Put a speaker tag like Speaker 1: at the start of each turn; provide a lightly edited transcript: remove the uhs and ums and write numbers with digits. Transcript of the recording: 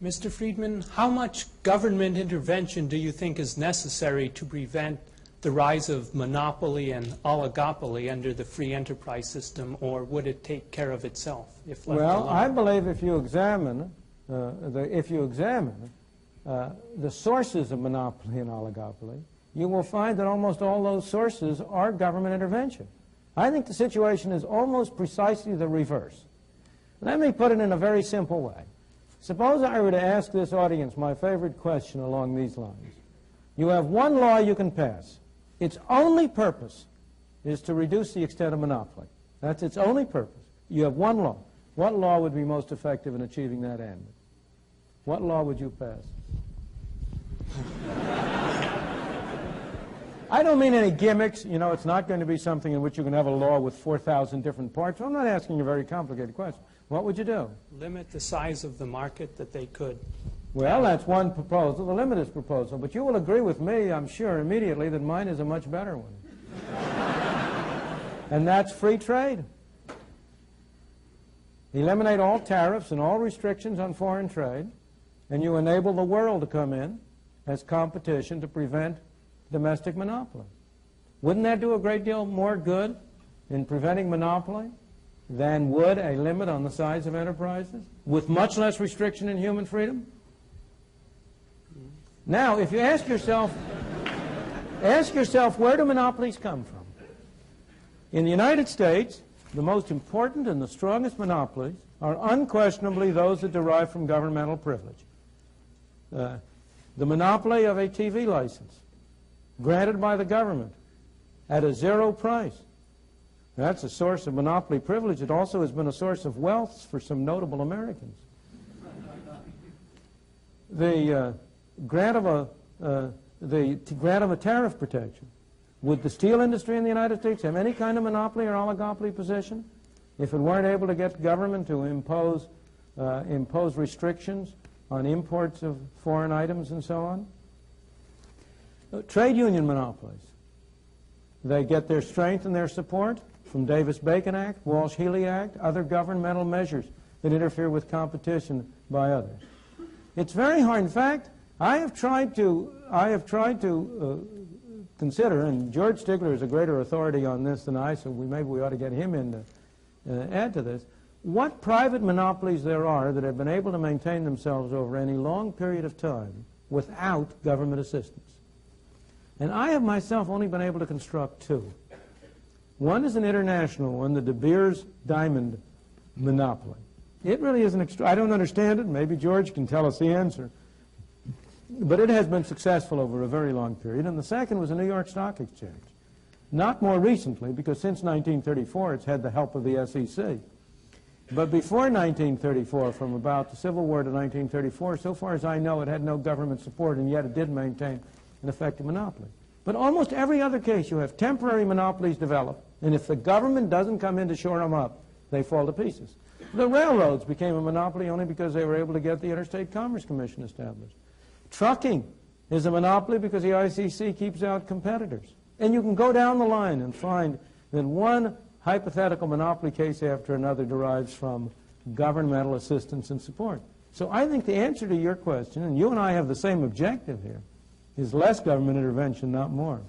Speaker 1: Mr. Friedman, how much government intervention do you think is necessary to prevent the rise of monopoly and oligopoly under the free enterprise system, or would it take care of itself if left alone?
Speaker 2: Well, I believe if you examine the sources of monopoly and oligopoly, you will find that almost all those sources are government intervention. I think the situation is almost precisely the reverse. Let me put it in a very simple way. Suppose I were to ask this audience my favorite question along these lines. You have one law you can pass. Its only purpose is to reduce the extent of monopoly. That's its only purpose. You have one law. What law would be most effective in achieving that end? What law would you pass? I don't mean any gimmicks. You know, it's not going to be something in which you can have a law with 4,000 different parts. I'm not asking a very complicated question. What would you do? Limit the size of the market that they could. Well, that's one proposal. The limit is proposal. But you will agree with me, I'm sure, immediately that mine is a much better one. And that's free trade. Eliminate all tariffs and all restrictions on foreign trade, and you enable the world to come in as competition to prevent domestic monopoly. Wouldn't that do a great deal more good in preventing monopoly than would a limit on the size of enterprises, with much less restriction in human freedom? Now, if you ask yourself, where do monopolies come from? In the United States, the most important and the strongest monopolies are unquestionably those that derive from governmental privilege. The monopoly of a TV license, granted by the government at a zero price. That's a source of monopoly privilege. It also has been a source of wealth for some notable Americans. The grant of a tariff protection. Would the steel industry in the United States have any kind of monopoly or oligopoly position if it weren't able to get government to impose restrictions on imports of foreign items and so on? Trade union monopolies. They get their strength and their support from Davis-Bacon Act, Walsh-Healy Act, other governmental measures that interfere with competition by others. It's very hard. In fact, I have tried to consider, and George Stigler is a greater authority on this than I, so maybe we ought to get him in to add to this, what private monopolies there are that have been able to maintain themselves over any long period of time without government assistance. And I have myself only been able to construct two. One is an international one, the De Beers diamond monopoly. It really is I don't understand it. Maybe George can tell us the answer. But it has been successful over a very long period. And the second was the New York Stock Exchange. Not more recently, because since 1934 it's had the help of the SEC. But before 1934, from about the Civil War to 1934, so far as I know, it had no government support, and yet it did maintain an effective monopoly. But almost every other case, you have temporary monopolies develop, and if the government doesn't come in to shore them up, they fall to pieces. The railroads became a monopoly only because they were able to get the Interstate Commerce Commission established. Trucking is a monopoly because the ICC keeps out competitors. And you can go down the line and find that one hypothetical monopoly case after another derives from governmental assistance and support. So I think the answer to your question, and you and I have the same objective here, is less government intervention, not more.